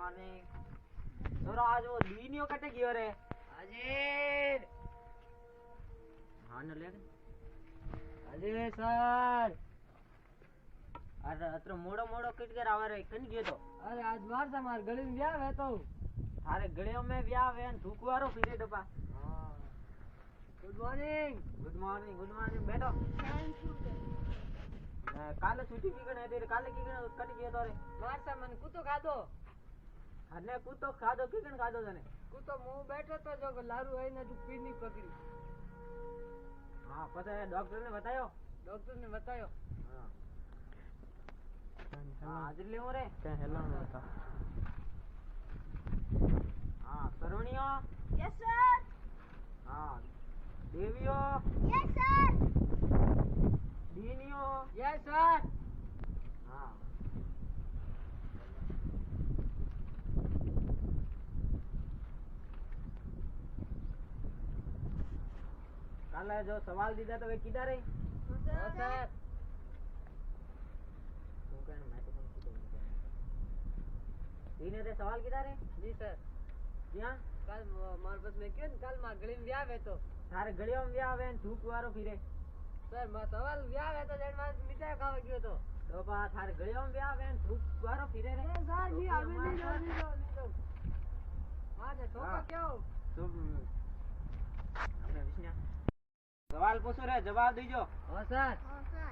Morning. Sir आज वो लीनियो कटे गयो रे हाजिर हाँ न ले हाजिर सर। अरे अत्र मोड़ो मोड़ो किट के आवे रे कन गयो तो। अरे आज मार सा मार गली में ब्याह है तो थारे गलियों में ब्याह है न थूकवारो फिरे डपा। हां गुड मॉर्निंग। गुड मॉर्निंग बैठो। काले छुट्टी की गण है तेरे काले की गण कट गयो तो रे मार सा मन कुतो खादो अने कुतो खादो की गण खादो तने कुतो मुंह बैठो तो जो लारू है ना जो पीनी पकड़ी। हां पता है डॉक्टर ने बतायो हां हाजिर ले रे क्या हेलो बता। हां सरवणियो यस सर। हां देवियो यस सर। दीनियो यस सर। हां काले जो सवाल दीदा तो वे कीदा रे हां सर। तू कहना मैं तो कौन सी दीने रे सवाल कीदा रे जी सर। क्या कल मार बस में क्यों कल मार गली में ब्याह है तो थारे गलियों में ब्याह है धूप वारो फिरे सर मार सवाल ब्याह है तो जण मार मिठाई खावा गयो तो बा थारे गलियों में ब्याह है धूप वारो फिरे रे सर जी हमें नहीं दो हां तो हाँ। क्यों तुम हमने विष्णु सवाल पूछो रे जवाब दीजो। हां सर। हां सर।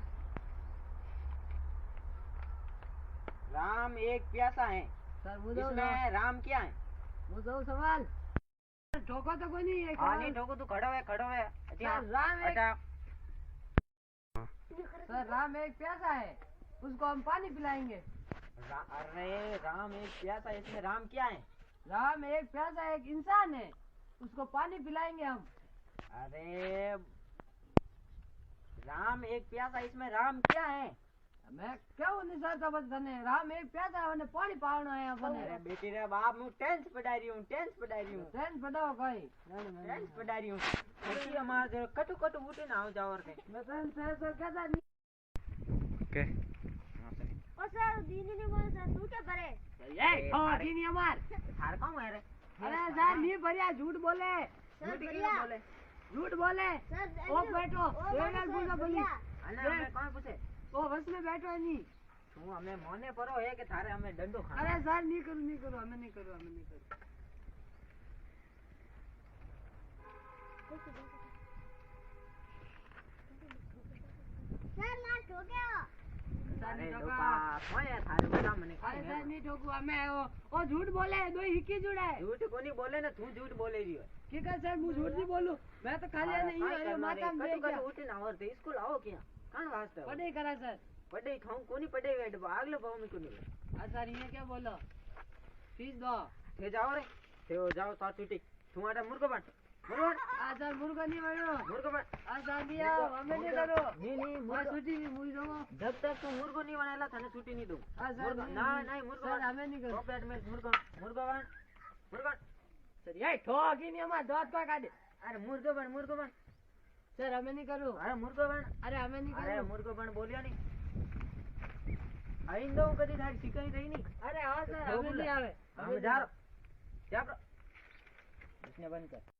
राम एक प्यासा है सर मुझे इसमें राम क्या है मुझे सवाल ठोको तो कोई नहीं है हाँ नहीं ठोको तू खड़ो है सर राम एक सर राम एक प्यासा है उसको हम पानी पिलाएंगे। अरे राम एक प्यासा है इसमें राम क्या है राम एक प्यासा एक इंसान है उसको पानी पिलाएंगे हम। अरे राम एक प्यासा इसमें राम क्या है मैं क्या नहीं सर तो बस धने राम एक प्यासा है उन्हें पानी पावनो है अपने। अरे बेटी रे बाप मैं टेंथ पढ़ा रही हूँ ट्रेन पढ़ाओ भाई टेंथ पढ़ा रही हूँ बेटी हमारे जो कटु कटु बूटे ना हो जाओ और के मैं सर कहता नहीं ओके ओ सर दीदी ने बोला सर तू क्या करे ये ठीक नहीं हमार थार कौन है रे अरे सर नहीं बढ़िया झूठ बोले सर बढ़िया झूठ बोले सर ओ बैठो देवलाल पूछो बोली अने हमें कौन पूछे ओ बस में बैठो है नहीं तू हमें मोने परो है कि थारे हमें डंडो खाना अरे सर नहीं करो हमें नहीं करो सर मार ठोके हो सर अरे नहीं डोपा ठोका कौन है थारे बता मने अरे सर नहीं ठोकू हमें ओ झूठ बोले दो हिक्की जुड़ा है झूठ कोनी बोले ना तू झूठ बोले रही है ठीक है सर मुझे झूठ नहीं बोलूं मैं तो खाली नहीं अरे माता में कटु कटु उठी ना और स्कूल आओ क्या कान वास्ते पढ़ाई करा सर पढ़े खाऊं कोनी पढ़े वेट आगलो पाओ में कोनी सर ये क्या बोलो फीस दो थे जाओ रे थे जाओ ता छुट्टी तुम्हारा मुर्गो बन सर मुर्गा नहीं बनो मुर्गो बन सर दिया हमें नहीं करो नहीं मैं छुट्टी नहीं मुझे दो जब तक तू मुर्गो नहीं बनाएला थाने छुट्टी नहीं दूं सर ना नहीं मुर्गो सर हमें नहीं करो पेट में मुर्गो बन सर ये ठोक ही नहीं हमारा दांत का काटे अरे मुर्गो बन सर हमें नहीं करो अरे मुर्गो बन अरे हमें नहीं अरे करो मुर्गो बन बोलियो नहीं आइंदो कदी थारी शिकाई रही नहीं अरे हाँ सर हमें नहीं आवे हम जा रहा इसने बंद कर